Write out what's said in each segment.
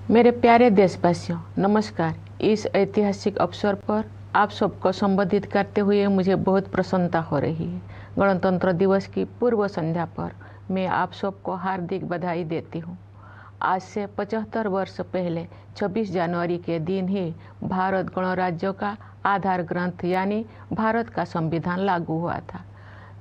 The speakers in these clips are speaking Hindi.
मेरे प्यारे देशवासियों, नमस्कार। इस ऐतिहासिक अवसर पर आप सबको संबोधित करते हुए मुझे बहुत प्रसन्नता हो रही है। गणतंत्र दिवस की पूर्व संध्या पर मैं आप सबको हार्दिक बधाई देती हूँ। आज से 75 वर्ष पहले 26 जनवरी के दिन ही भारत गणराज्य का आधार ग्रंथ यानी भारत का संविधान लागू हुआ था।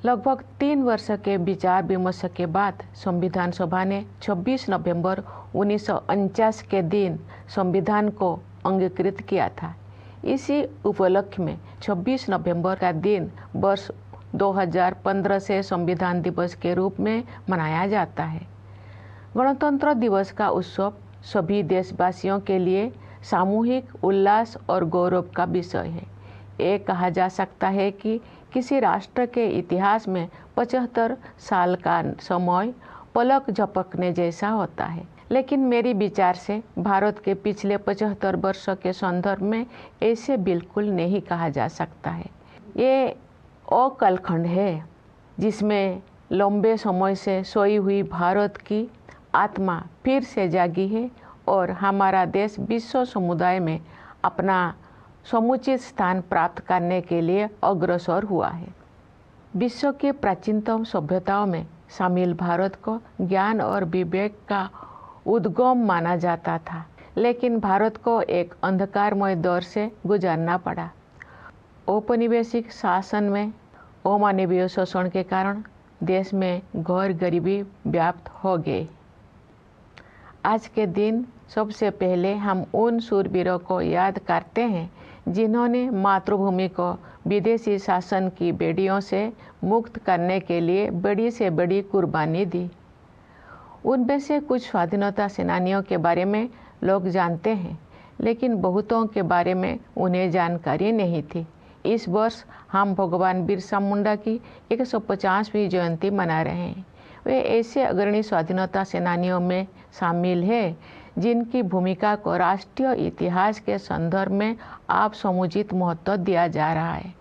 लगभग 3 वर्ष के विचार विमर्श के बाद संविधान सभा ने 26 नवंबर 1949 के दिन संविधान को अंगीकृत किया था। इसी उपलक्ष्य में 26 नवंबर का दिन वर्ष 2015 से संविधान दिवस के रूप में मनाया जाता है। गणतंत्र दिवस का उत्सव सभी देशवासियों के लिए सामूहिक उल्लास और गौरव का विषय है। ये कहा जा सकता है कि किसी राष्ट्र के इतिहास में 75 साल का समय पलक झपकने जैसा होता है, लेकिन मेरी विचार से भारत के पिछले 75 वर्षों के संदर्भ में ऐसे बिल्कुल नहीं कहा जा सकता है। ये वो कालखंड है जिसमें लंबे समय से सोई हुई भारत की आत्मा फिर से जागी है और हमारा देश विश्व समुदाय में अपना समुचित स्थान प्राप्त करने के लिए अग्रसर हुआ है। विश्व के प्राचीनतम सभ्यताओं में शामिल भारत को ज्ञान और विवेक का उद्गम माना जाता था, लेकिन भारत को एक अंधकारमय दौर से गुजरना पड़ा। औपनिवेशिक शासन में अमानवीय शोषण के कारण देश में घोर गरीबी व्याप्त हो गई। आज के दिन सबसे पहले हम उन शूरवीरों को याद करते हैं जिन्होंने मातृभूमि को विदेशी शासन की बेड़ियों से मुक्त करने के लिए बड़ी से बड़ी कुर्बानी दी। उनमें से कुछ स्वाधीनता सेनानियों के बारे में लोग जानते हैं, लेकिन बहुतों के बारे में उन्हें जानकारी नहीं थी। इस वर्ष हम भगवान बिरसा मुंडा की 150वीं जयंती मना रहे हैं। वे ऐसे अग्रणी स्वाधीनता सेनानियों में शामिल हैं जिनकी भूमिका को राष्ट्रीय इतिहास के संदर्भ में आप समुचित महत्व दिया जा रहा है।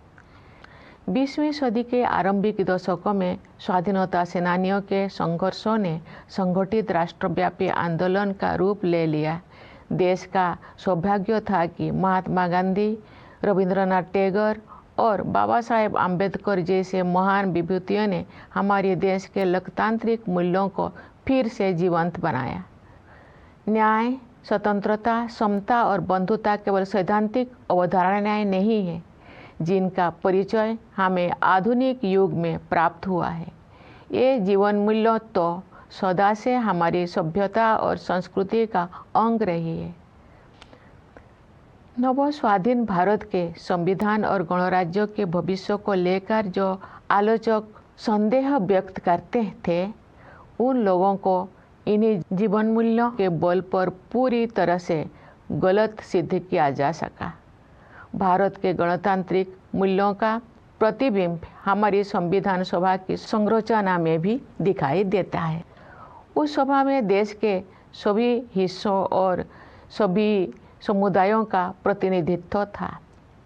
20वीं सदी के आरंभिक दशकों में स्वाधीनता सेनानियों के संघर्षों ने संगठित राष्ट्रव्यापी आंदोलन का रूप ले लिया। देश का सौभाग्य था कि महात्मा गांधी, रविंद्रनाथ टैगोर और बाबा साहेब आम्बेडकर जैसे महान विभूतियों ने हमारे देश के लोकतांत्रिक मूल्यों को फिर से जीवंत बनाया। न्याय, स्वतंत्रता, समता और बंधुता केवल सैद्धांतिक अवधारणाएं नहीं है, जिनका परिचय हमें आधुनिक युग में प्राप्त हुआ है। ये जीवन मूल्य तो सदा से हमारी सभ्यता और संस्कृति का अंग रही है। नव स्वाधीन भारत के संविधान और गणराज्य के भविष्य को लेकर जो आलोचक संदेह व्यक्त करते थे, उन लोगों को इन्हीं जीवन मूल्यों के बल पर पूरी तरह से गलत सिद्ध किया जा सका। भारत के गणतांत्रिक मूल्यों का प्रतिबिंब हमारी संविधान सभा की संरचना में भी दिखाई देता है। उस सभा में देश के सभी हिस्सों और सभी समुदायों का प्रतिनिधित्व था।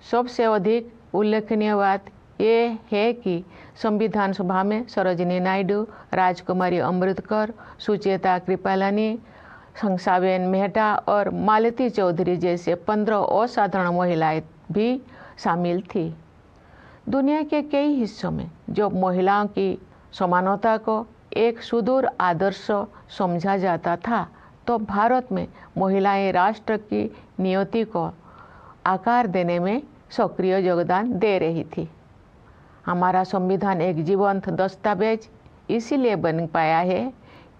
सबसे अधिक उल्लेखनीय बात ये है कि संविधान सभा में सरोजिनी नायडू, राजकुमारी अमृतकर, सुचेता कृपलानी, हंसाबेन मेहता और मालती चौधरी जैसे 15 असाधारण महिलाएं भी शामिल थी। दुनिया के कई हिस्सों में जो महिलाओं की समानता को एक सुदूर आदर्श समझा जाता था, तो भारत में महिलाएं राष्ट्र की नियति को आकार देने में सक्रिय योगदान दे रही थी। हमारा संविधान एक जीवंत दस्तावेज इसीलिए बन पाया है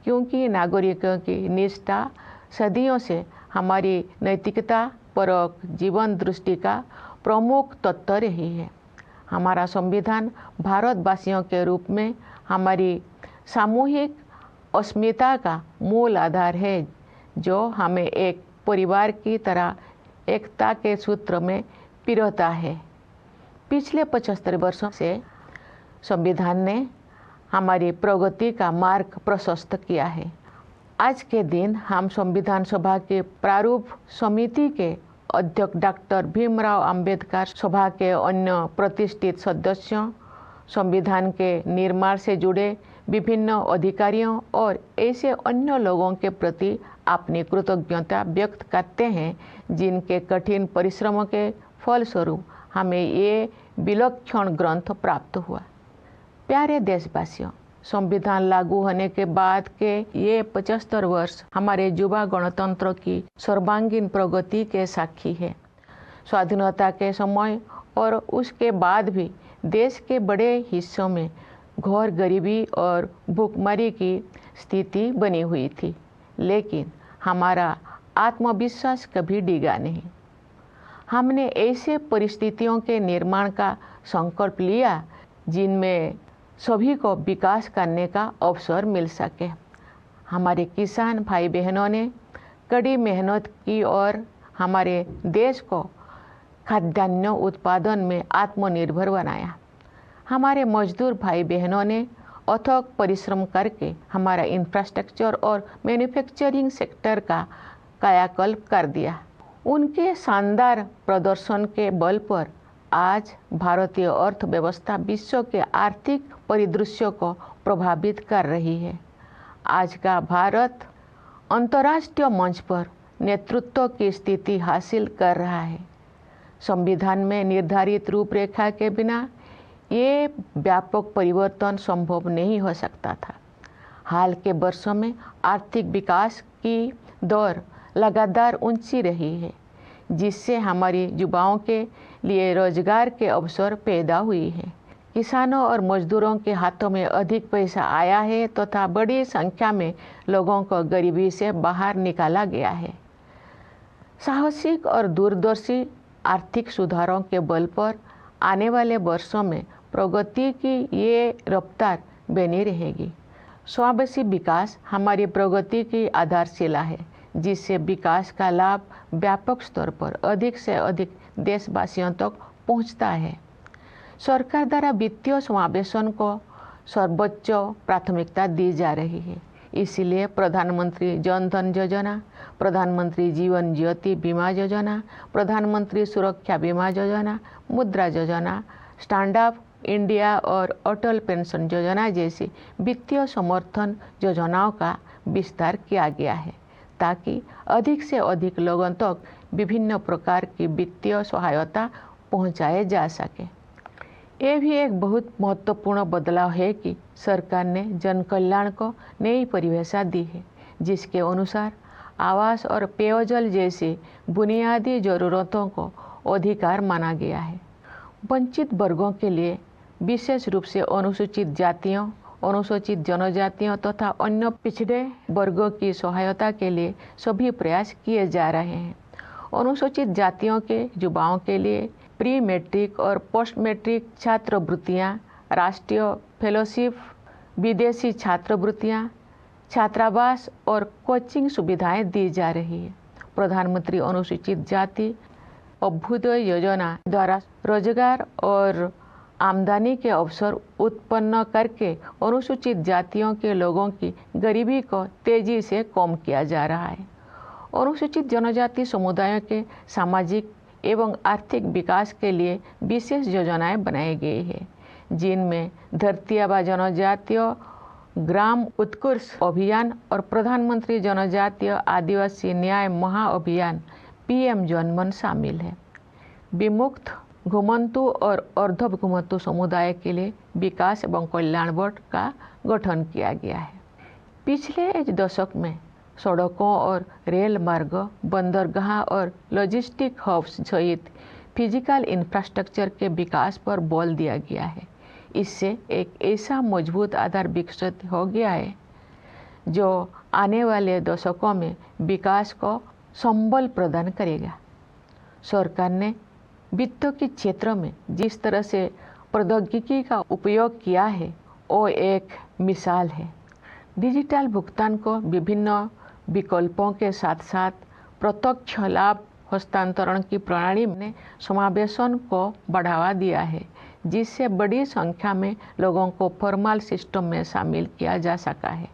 क्योंकि नागरिकों की निष्ठा सदियों से हमारी नैतिकता परक जीवन दृष्टि का प्रमुख तत्व रही है। हमारा संविधान भारतवासियों के रूप में हमारी सामूहिक अस्मिता का मूल आधार है, जो हमें एक परिवार की तरह एकता के सूत्र में पिरोता है। पिछले 75 वर्षों से संविधान ने हमारी प्रगति का मार्ग प्रशस्त किया है। आज के दिन हम संविधान सभा के प्रारूप समिति के अध्यक्ष डॉक्टर भीमराव अंबेडकर, सभा के अन्य प्रतिष्ठित सदस्यों, संविधान के निर्माण से जुड़े विभिन्न अधिकारियों और ऐसे अन्य लोगों के प्रति अपनी कृतज्ञता व्यक्त करते हैं जिनके कठिन परिश्रमों के फलस्वरूप हमें ये विलक्षण ग्रंथ प्राप्त हुआ। प्यारे देशवासियों, संविधान लागू होने के बाद के ये 75 वर्ष हमारे युवा गणतंत्र की सर्वांगीण प्रगति के साक्षी है। स्वाधीनता के समय और उसके बाद भी देश के बड़े हिस्सों में घोर गरीबी और भूखमरी की स्थिति बनी हुई थी, लेकिन हमारा आत्मविश्वास कभी डिगा नहीं। हमने ऐसे परिस्थितियों के निर्माण का संकल्प लिया जिनमें सभी को विकास करने का अवसर मिल सके। हमारे किसान भाई बहनों ने कड़ी मेहनत की और हमारे देश को खाद्यान्न उत्पादन में आत्मनिर्भर बनाया। हमारे मजदूर भाई बहनों ने अथक परिश्रम करके हमारा इंफ्रास्ट्रक्चर और मैन्युफैक्चरिंग सेक्टर का कायाकल्प कर दिया। उनके शानदार प्रदर्शन के बल पर आज भारतीय अर्थव्यवस्था विश्व के आर्थिक परिदृश्य को प्रभावित कर रही है। आज का भारत अंतर्राष्ट्रीय मंच पर नेतृत्व की स्थिति हासिल कर रहा है। संविधान में निर्धारित रूपरेखा के बिना ये व्यापक परिवर्तन संभव नहीं हो सकता था। हाल के वर्षों में आर्थिक विकास की दर लगातार ऊंची रही है, जिससे हमारी युवाओं के लिए रोजगार के अवसर पैदा हुई है। किसानों और मजदूरों के हाथों में अधिक पैसा आया है तथा बड़ी संख्या में लोगों को गरीबी से बाहर निकाला गया है। साहसिक और दूरदर्शी आर्थिक सुधारों के बल पर आने वाले वर्षों में प्रगति की ये रफ्तार बनी रहेगी। समावेशी विकास हमारी प्रगति की आधारशिला है, जिससे विकास का लाभ व्यापक स्तर पर अधिक से अधिक देशवासियों तक पहुंचता है। सरकार द्वारा वित्तीय समावेशन को सर्वोच्च प्राथमिकता दी जा रही है। इसलिए प्रधानमंत्री जन धन योजना, प्रधानमंत्री जीवन ज्योति बीमा योजना, प्रधानमंत्री सुरक्षा बीमा योजना, मुद्रा योजना, स्टैंड अप इंडिया और अटल पेंशन योजना जैसी वित्तीय समर्थन योजनाओं का विस्तार किया गया है, ताकि अधिक से अधिक लोगों तक विभिन्न प्रकार की वित्तीय सहायता पहुंचाए जा सके। ये भी एक बहुत महत्वपूर्ण बदलाव है कि सरकार ने जन कल्याण को नई परिभाषा दी है, जिसके अनुसार आवास और पेयजल जैसी बुनियादी ज़रूरतों को अधिकार माना गया है। वंचित वर्गों के लिए, विशेष रूप से अनुसूचित जातियों, अनुसूचित जनजातियों तथा अन्य पिछड़े वर्गों की सहायता के लिए सभी प्रयास किए जा रहे हैं। अनुसूचित जातियों के युवाओं के लिए प्री मैट्रिक और पोस्ट मैट्रिक छात्रवृत्तियाँ, राष्ट्रीय फेलोशिप, विदेशी छात्रवृत्तियाँ, छात्रावास और कोचिंग सुविधाएं दी जा रही है। प्रधानमंत्री अनुसूचित जाति अभ्युदय योजना द्वारा रोजगार और आमदनी के अवसर उत्पन्न करके अनुसूचित जातियों के लोगों की गरीबी को तेजी से कम किया जा रहा है। अनुसूचित जनजाति समुदायों के सामाजिक एवं आर्थिक विकास के लिए विशेष योजनाएं बनाई गई है, जिनमें धरती आबा जनजातीय ग्राम उत्कर्ष अभियान और प्रधानमंत्री जनजातीय आदिवासी न्याय महाअभियान PM जनमन शामिल है। विमुक्त, घुमंतु और अर्ध घुमंतु समुदाय के लिए विकास एवं कल्याण बोर्ड का गठन किया गया है। पिछले एक दशक में सड़कों और रेल मार्ग, बंदरगाह और लॉजिस्टिक हब्स सहित फिजिकल इंफ्रास्ट्रक्चर के विकास पर बल दिया गया है। इससे एक ऐसा मजबूत आधार विकसित हो गया है जो आने वाले दशकों में विकास को संबल प्रदान करेगा। सरकार ने वित्त के क्षेत्र में जिस तरह से प्रौद्योगिकी का उपयोग किया है, वो एक मिसाल है। डिजिटल भुगतान को विभिन्न विकल्पों के साथ साथ प्रत्यक्ष लाभ हस्तांतरण की प्रणाली ने समावेशन को बढ़ावा दिया है, जिससे बड़ी संख्या में लोगों को फॉर्मल सिस्टम में शामिल किया जा सका है।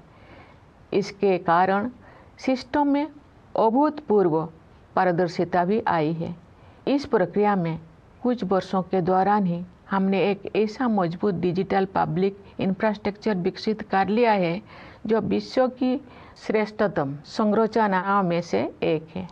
इसके कारण सिस्टम में अभूतपूर्व पारदर्शिता भी आई है। इस प्रक्रिया में कुछ वर्षों के दौरान ही हमने एक ऐसा मजबूत डिजिटल पब्लिक इंफ्रास्ट्रक्चर विकसित कर लिया है जो विश्व की श्रेष्ठतम संरचनाओं में से एक है।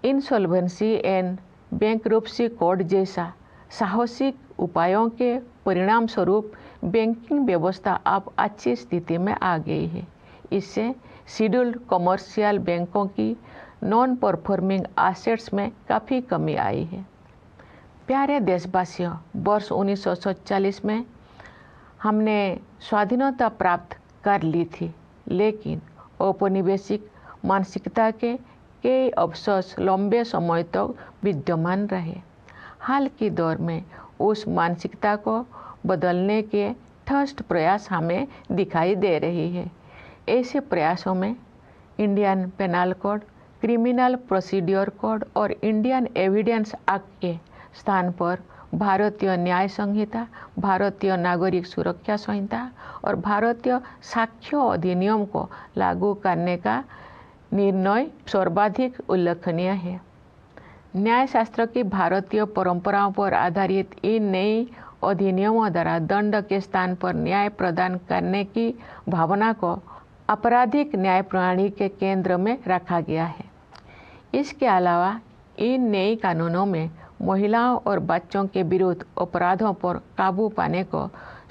इंसॉल्वेंसी एंड बैंकरप्सी कोड जैसा साहसिक उपायों के परिणाम स्वरूप बैंकिंग व्यवस्था अब अच्छी स्थिति में आ गई है। इससे शेड्यूल्ड कमर्शियल बैंकों की नॉन परफॉर्मिंग एसेट्स में काफ़ी कमी आई है। प्यारे देशवासियों, वर्ष 1947 में हमने स्वाधीनता प्राप्त कर ली थी, लेकिन औपनिवेशिक मानसिकता के कई अवशेष लंबे समय तक विद्यमान रहे। हाल के दौर में उस मानसिकता को बदलने के ठोस प्रयास हमें दिखाई दे रही है। ऐसे प्रयासों में Indian penal code, criminal procedure code और इंडियन एविडेंस एक्ट के स्थान पर भारतीय न्याय संहिता, भारतीय नागरिक सुरक्षा संहिता और भारतीय साक्ष्य अधिनियम को लागू करने का निर्णय सर्वाधिक उल्लेखनीय है। न्यायशास्त्र की भारतीय परंपराओं पर आधारित इन नई अधिनियमों द्वारा दंड के स्थान पर न्याय प्रदान करने की भावना को आपराधिक न्याय प्रणाली के केंद्र में रखा गया है। इसके अलावा इन नए कानूनों में महिलाओं और बच्चों के विरुद्ध अपराधों पर काबू पाने को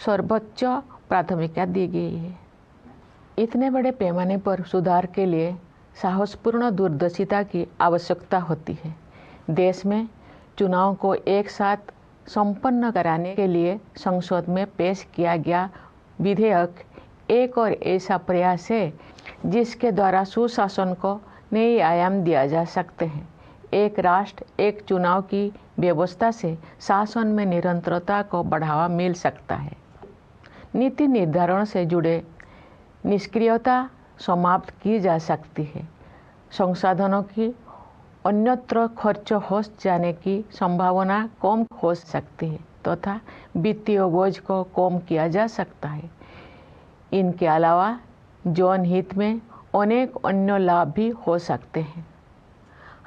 सर्वोच्च प्राथमिकता दी गई है। इतने बड़े पैमाने पर सुधार के लिए साहसपूर्ण दूरदर्शिता की आवश्यकता होती है। देश में चुनाव को एक साथ संपन्न कराने के लिए संसद में पेश किया गया विधेयक एक और ऐसा प्रयास है जिसके द्वारा सुशासन को नए आयाम दिया जा सकते हैं। एक राष्ट्र एक चुनाव की व्यवस्था से शासन में निरंतरता को बढ़ावा मिल सकता है। नीति निर्धारण से जुड़े निष्क्रियता समाप्त की जा सकती है। संसाधनों की अन्यत्र खर्च हो जाने की संभावना कम हो सकती है तथा वित्तीय बोझ को कम किया जा सकता है। इनके अलावा जन हित में अनेक अन्य लाभ भी हो सकते हैं।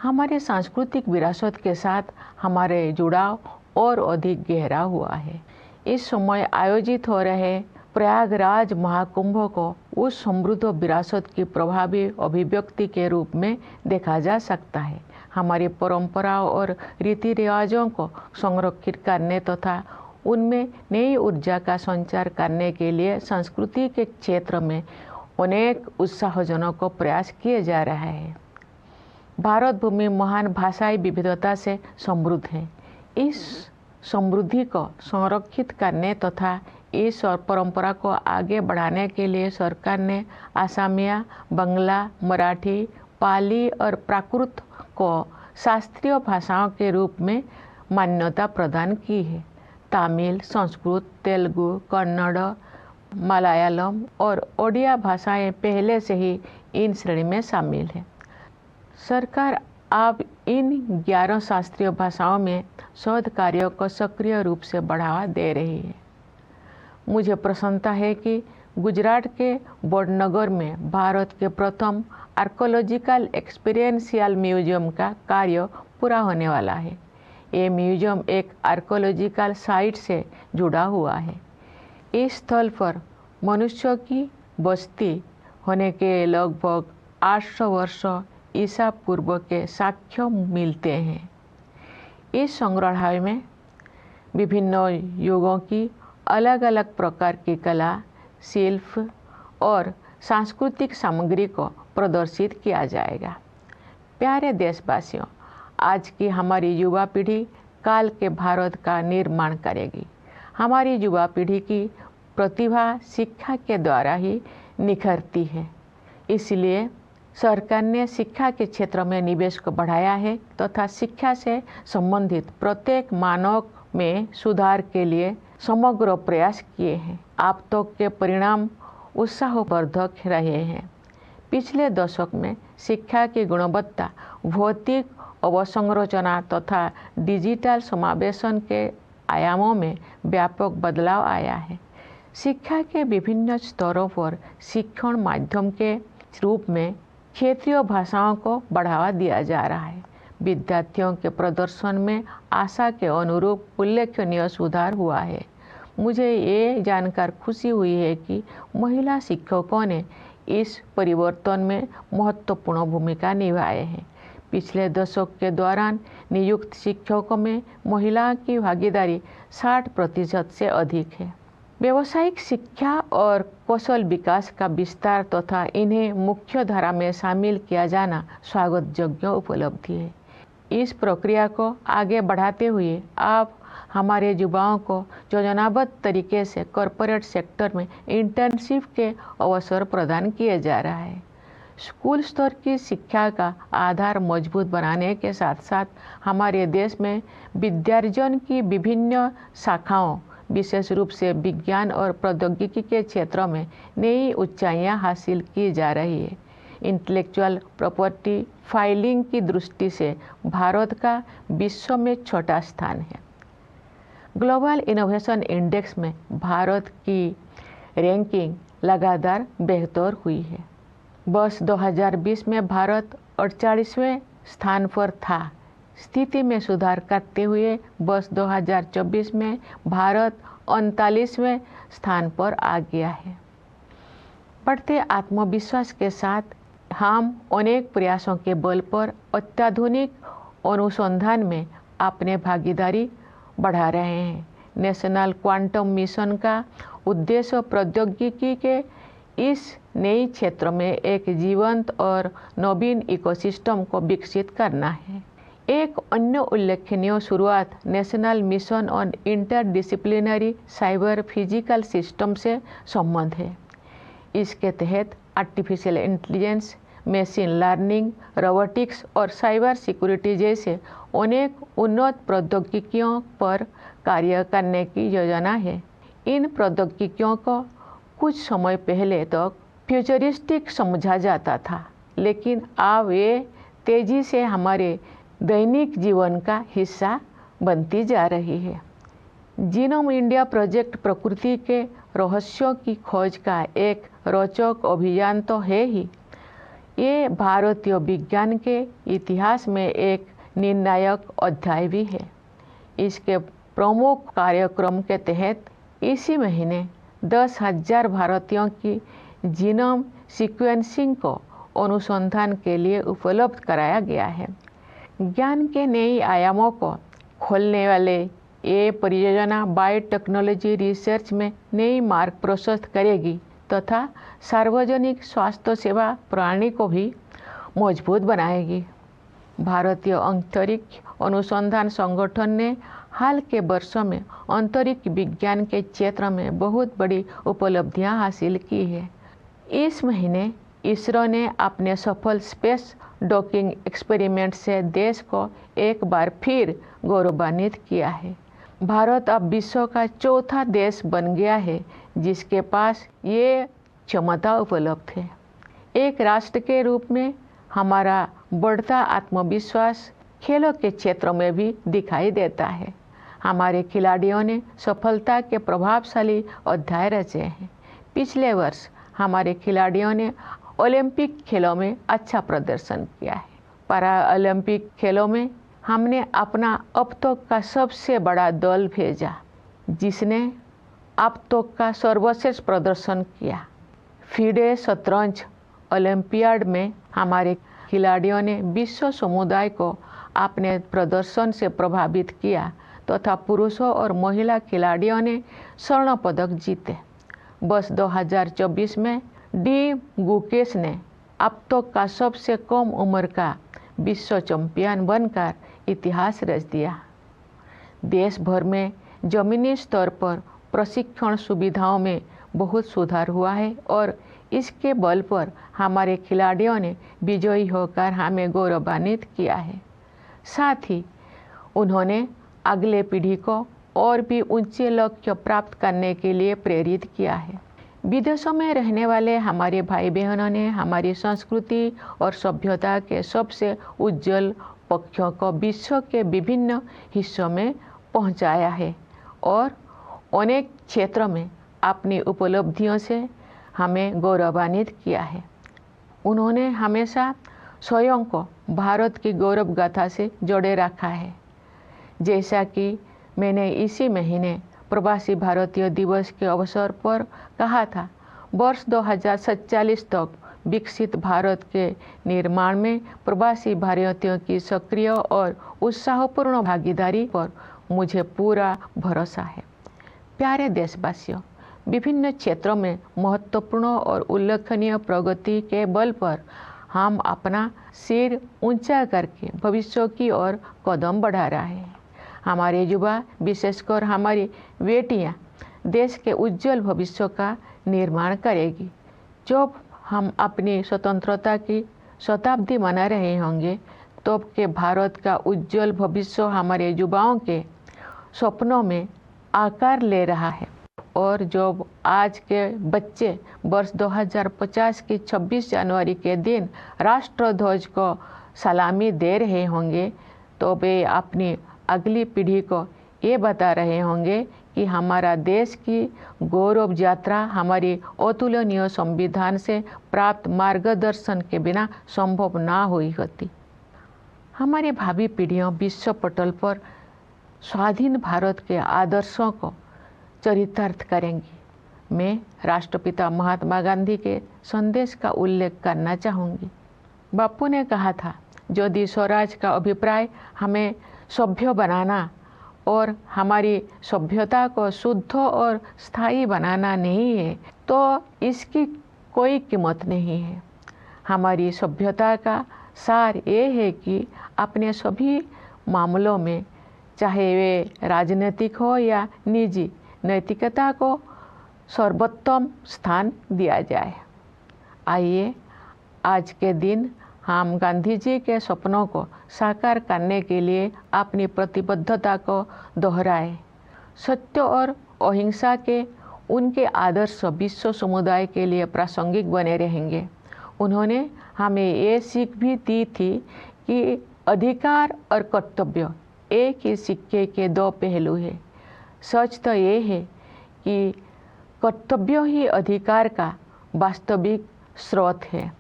हमारे सांस्कृतिक विरासत के साथ हमारे जुड़ाव और अधिक गहरा हुआ है। इस समय आयोजित हो रहे प्रयागराज महाकुंभ को उस समृद्ध विरासत की प्रभावी अभिव्यक्ति के रूप में देखा जा सकता है। हमारी परंपराओं और रीति रिवाजों को संरक्षित करने तथा उनमें नई ऊर्जा का संचार करने के लिए संस्कृति के क्षेत्र में अनेक उत्साहजनक प्रयास किए जा रहे हैं। भारत भूमि महान भाषाई विविधता से समृद्ध है। इस समृद्धि को संरक्षित करने तथा इस परंपरा को आगे बढ़ाने के लिए सरकार ने असमिया, बंगला, मराठी, पाली और प्राकृत को शास्त्रीय भाषाओं के रूप में मान्यता प्रदान की है। तमिल, संस्कृत, तेलुगु, कन्नड़, मलयालम और ओडिया भाषाएं पहले से ही इन श्रेणी में शामिल हैं। सरकार अब इन 11 शास्त्रीय भाषाओं में शोध कार्यों को सक्रिय रूप से बढ़ावा दे रही है। मुझे प्रसन्नता है कि गुजरात के वडनगर में भारत के प्रथम आर्कोलॉजिकल एक्सपीरियंशियल म्यूजियम का कार्य पूरा होने वाला है। ये म्यूजियम एक आर्कोलॉजिकल साइट से जुड़ा हुआ है। इस स्थल पर मनुष्यों की बस्ती होने के लगभग 800 वर्ष ईसा पूर्व के साक्ष्य मिलते हैं। इस संग्रहालय में विभिन्न युगों की अलग अलग प्रकार की कला, शिल्प और सांस्कृतिक सामग्री को प्रदर्शित किया जाएगा। प्यारे देशवासियों, आज की हमारी युवा पीढ़ी काल के भारत का निर्माण करेगी। हमारी युवा पीढ़ी की प्रतिभा शिक्षा के द्वारा ही निखरती है। इसलिए सरकार ने शिक्षा के क्षेत्र में निवेश को बढ़ाया है तथा शिक्षा से संबंधित प्रत्येक मानक में सुधार के लिए समग्र प्रयास किए हैं। अब तक के परिणाम उत्साहवर्धक रहे हैं। पिछले दशक में शिक्षा की गुणवत्ता, भौतिक अवसंरचना तथा डिजिटल समावेशन के आयामों में व्यापक बदलाव आया है। शिक्षा के विभिन्न स्तरों पर शिक्षण माध्यम के रूप में क्षेत्रीय भाषाओं को बढ़ावा दिया जा रहा है। विद्यार्थियों के प्रदर्शन में आशा के अनुरूप उल्लेखनीय सुधार हुआ है। मुझे ये जानकर खुशी हुई है कि महिला शिक्षकों ने इस परिवर्तन में महत्वपूर्ण भूमिका निभाई है। पिछले दशक के दौरान नियुक्त शिक्षकों में महिला की भागीदारी 60% से अधिक है। व्यावसायिक शिक्षा और कौशल विकास का विस्तार तथा इन्हें मुख्य धारा में शामिल किया जाना स्वागत योग्य उपलब्धि है। इस प्रक्रिया को आगे बढ़ाते हुए आप हमारे युवाओं को योजनाबद्ध तरीके से कॉरपोरेट सेक्टर में इंटर्नशिप के अवसर प्रदान किए जा रहा है। स्कूल स्तर की शिक्षा का आधार मजबूत बनाने के साथ साथ हमारे देश में विद्यार्जन की विभिन्न शाखाओं, विशेष रूप से विज्ञान और प्रौद्योगिकी के क्षेत्रों में नई ऊंचाइयां हासिल की जा रही है। इंटेलेक्चुअल प्रॉपर्टी फाइलिंग की दृष्टि से भारत का विश्व में छोटा स्थान है। ग्लोबल इनोवेशन इंडेक्स में भारत की रैंकिंग लगातार बेहतर हुई है। वर्ष 2020 में भारत 48वें स्थान पर था। स्थिति में सुधार करते हुए वर्ष 2024 में भारत 39वें स्थान पर आ गया है। बढ़ते आत्मविश्वास के साथ हम अनेक प्रयासों के बल पर अत्याधुनिक अनुसंधान में अपने भागीदारी बढ़ा रहे हैं। नेशनल क्वांटम मिशन का उद्देश्य प्रौद्योगिकी के इस नए क्षेत्र में एक जीवंत और नवीन इकोसिस्टम को विकसित करना है। एक अन्य उल्लेखनीय शुरुआत national mission on interdisciplinary cyber physical system से संबंध है। इसके तहत artificial intelligence, machine learning, robotics और साइबर सिक्योरिटी जैसे अनेक उन्नत प्रौद्योगिकियों पर कार्य करने की योजना है। इन प्रौद्योगिकियों को कुछ समय पहले तक फ्यूचरिस्टिक समझा जाता था, लेकिन अब ये तेजी से हमारे दैनिक जीवन का हिस्सा बनती जा रही है। जीनोम इंडिया प्रोजेक्ट प्रकृति के रहस्यों की खोज का एक रोचक अभियान तो है ही, ये भारतीय विज्ञान के इतिहास में एक निर्णायक अध्याय भी है। इसके प्रमुख कार्यक्रम के तहत इसी महीने 10,000 भारतीयों की जीनोम सीक्वेंसिंग को अनुसंधान के लिए उपलब्ध कराया गया है। ज्ञान के नए आयामों को खोलने वाले ये परियोजना बायोटेक्नोलॉजी रिसर्च में नई मार्ग प्रशस्त करेगी तथा सार्वजनिक स्वास्थ्य सेवा प्रणाली को भी मजबूत बनाएगी। भारतीय अंतरिक्ष अनुसंधान संगठन ने हाल के वर्षों में अंतरिक्ष विज्ञान के क्षेत्र में बहुत बड़ी उपलब्धियां हासिल की है। इस महीने इसरो ने अपने सफल स्पेस डॉकिंग एक्सपेरिमेंट से देश को एक बार फिर गौरवान्वित किया है। भारत अब विश्व का चौथा देश बन गया है जिसके पास ये क्षमता उपलब्ध है। एक राष्ट्र के रूप में हमारा बढ़ता आत्मविश्वास खेलों के क्षेत्र में भी दिखाई देता है। हमारे खिलाड़ियों ने सफलता के प्रभावशाली अध्याय रचे हैं। पिछले वर्ष हमारे खिलाड़ियों ने ओलंपिक खेलों में अच्छा प्रदर्शन किया है। पैरा ओलंपिक खेलों में हमने अपना अब तक का सबसे बड़ा दल भेजा जिसने अब तक का सर्वश्रेष्ठ प्रदर्शन किया। फीडे शतरंज ओलंपियाड में हमारे खिलाड़ियों ने विश्व समुदाय को अपने प्रदर्शन से प्रभावित किया तथा पुरुषों और महिला खिलाड़ियों ने स्वर्ण पदक जीते। वर्ष 2024 में डी गुकेश ने अब तक का सबसे कम उम्र का विश्व चैंपियन बनकर इतिहास रच दिया। देश भर में जमीनी स्तर पर प्रशिक्षण सुविधाओं में बहुत सुधार हुआ है और इसके बल पर हमारे खिलाड़ियों ने विजयी होकर हमें गौरवान्वित किया है। साथ ही उन्होंने अगले पीढ़ी को और भी ऊंचे लक्ष्य प्राप्त करने के लिए प्रेरित किया है। विदेशों में रहने वाले हमारे भाई बहनों ने हमारी संस्कृति और सभ्यता के सबसे उज्जवल पक्षों को विश्व के विभिन्न हिस्सों में पहुंचाया है और अनेक क्षेत्रों में अपनी उपलब्धियों से हमें गौरवान्वित किया है। उन्होंने हमेशा स्वयं को भारत की गौरव गाथा से जोड़े रखा है। जैसा कि मैंने इसी महीने प्रवासी भारतीय दिवस के अवसर पर कहा था, वर्ष 2047 तक विकसित भारत के निर्माण में प्रवासी भारतीयों की सक्रिय और उत्साहपूर्ण भागीदारी पर मुझे पूरा भरोसा है। प्यारे देशवासियों, विभिन्न क्षेत्रों में महत्वपूर्ण और उल्लेखनीय प्रगति के बल पर हम अपना सिर ऊंचा करके भविष्य की ओर कदम बढ़ा रहे हैं। हमारे युवा, विशेषकर हमारी बेटियां, देश के उज्जवल भविष्य का निर्माण करेगी। जब हम अपनी स्वतंत्रता की शताब्दी मना रहे होंगे, तब के भारत का उज्जवल भविष्य हमारे युवाओं के सपनों में आकार ले रहा है। और जब आज के बच्चे वर्ष 2050 की 26 जनवरी के दिन राष्ट्रध्वज को सलामी दे रहे होंगे, तो वे अपनी अगली पीढ़ी को ये बता रहे होंगे कि हमारा देश की गौरव यात्रा हमारी अतुलनीय संविधान से प्राप्त मार्गदर्शन के बिना संभव ना हुई होती। हमारी भावी पीढ़ियां विश्व पटल पर स्वाधीन भारत के आदर्शों को चरितार्थ करेंगी। मैं राष्ट्रपिता महात्मा गांधी के संदेश का उल्लेख करना चाहूँगी। बापू ने कहा था, यदि स्वराज का अभिप्राय हमें सभ्य बनाना और हमारी सभ्यता को शुद्ध और स्थायी बनाना नहीं है, तो इसकी कोई कीमत नहीं है। हमारी सभ्यता का सार ये है कि अपने सभी मामलों में, चाहे वे राजनीतिक हो या निजी, नैतिकता को सर्वोत्तम स्थान दिया जाए। आइए आज के दिन हम गांधी जी के सपनों को साकार करने के लिए अपनी प्रतिबद्धता को दोहराएं। सत्य और अहिंसा के उनके आदर्श विश्व समुदाय के लिए प्रासंगिक बने रहेंगे। उन्होंने हमें ये सीख भी दी थी कि अधिकार और कर्तव्य एक ही सिक्के के दो पहलू हैं। सच तो ये है कि कर्तव्य ही अधिकार का वास्तविक स्रोत है।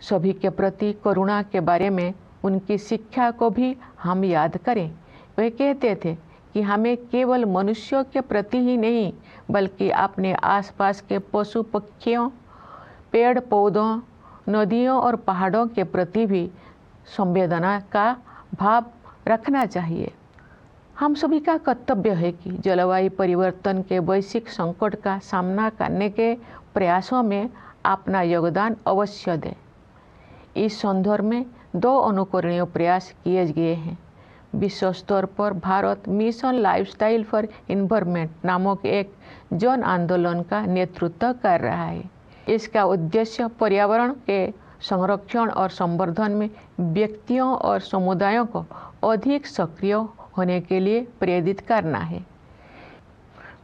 सभी के प्रति करुणा के बारे में उनकी शिक्षा को भी हम याद करें। वे कहते थे कि हमें केवल मनुष्यों के प्रति ही नहीं, बल्कि अपने आसपास के पशु पक्षियों, पेड़ पौधों, नदियों और पहाड़ों के प्रति भी संवेदना का भाव रखना चाहिए। हम सभी का कर्तव्य है कि जलवायु परिवर्तन के वैश्विक संकट का सामना करने के प्रयासों में अपना योगदान अवश्य दें। इस संदर्भ में 2 अनुकरणीय प्रयास किए गए हैं। विश्व स्तर पर Bharat mission lifestyle for environment नामक एक जन आंदोलन का नेतृत्व कर रहा है। इसका उद्देश्य पर्यावरण के संरक्षण और संवर्धन में व्यक्तियों और समुदायों को अधिक सक्रिय होने के लिए प्रेरित करना है।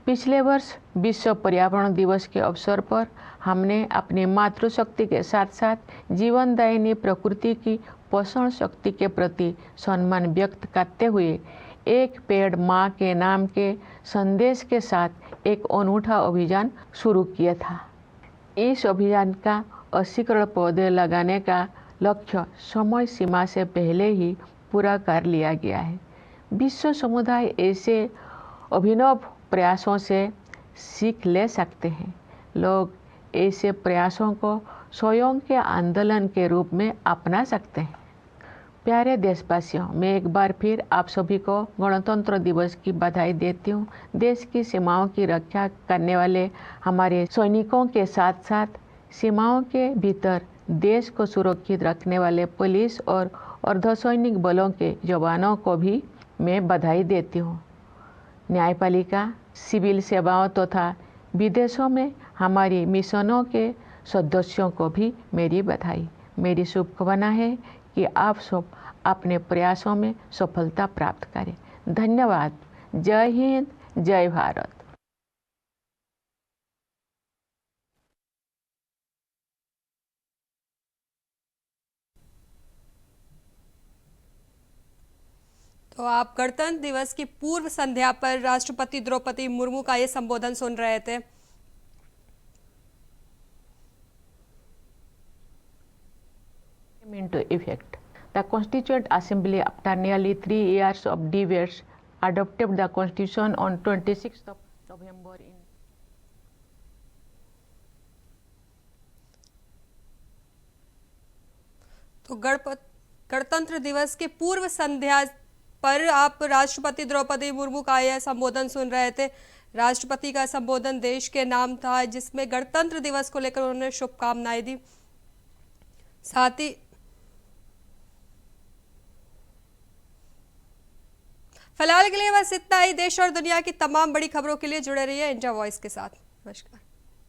पिछले वर्ष विश्व पर्यावरण दिवस के अवसर पर हमने अपनी मातृशक्ति के साथ साथ जीवनदायिनी प्रकृति की पोषण शक्ति के प्रति सम्मान व्यक्त करते हुए एक पेड़ माँ के नाम के संदेश के साथ एक अनूठा अभियान शुरू किया था। इस अभियान का 80 करोड़ पौधे लगाने का लक्ष्य समय सीमा से पहले ही पूरा कर लिया गया है। विश्व समुदाय ऐसे अभिनव प्रयासों से सीख ले सकते हैं। लोग ऐसे प्रयासों को स्वयं के आंदोलन के रूप में अपना सकते हैं। प्यारे देशवासियों, मैं एक बार फिर आप सभी को गणतंत्र दिवस की बधाई देती हूँ। देश की सीमाओं की रक्षा करने वाले हमारे सैनिकों के साथ साथ सीमाओं के भीतर देश को सुरक्षित रखने वाले पुलिस और अर्धसैनिक बलों के जवानों को भी मैं बधाई देती हूँ। न्यायपालिका, सिविल सेवाओं तथा विदेशों में हमारी मिशनों के सदस्यों को भी मेरी बधाई। मेरी शुभकामना है कि आप सब अपने प्रयासों में सफलता प्राप्त करें। धन्यवाद। जय हिंद, जय भारत। तो आप गणतंत्र दिवस की पूर्व संध्या पर राष्ट्रपति द्रौपदी मुर्मू का ये संबोधन सुन रहे थे। into effect. The Constituent Assembly, after nearly 3 years of debates, adopted the Constitution on 26th of November in तो गणतंत्र दिवस के पूर्व संध्या पर आप राष्ट्रपति द्रौपदी मुर्मू का यह संबोधन सुन रहे थे। राष्ट्रपति का संबोधन देश के नाम था, जिसमें गणतंत्र दिवस को लेकर उन्होंने शुभकामनाएं दी। साथ ही फिलहाल के लिए बस इतना ही। देश और दुनिया की तमाम बड़ी खबरों के लिए जुड़े रहिए इंडिया वॉइस के साथ। नमस्कार।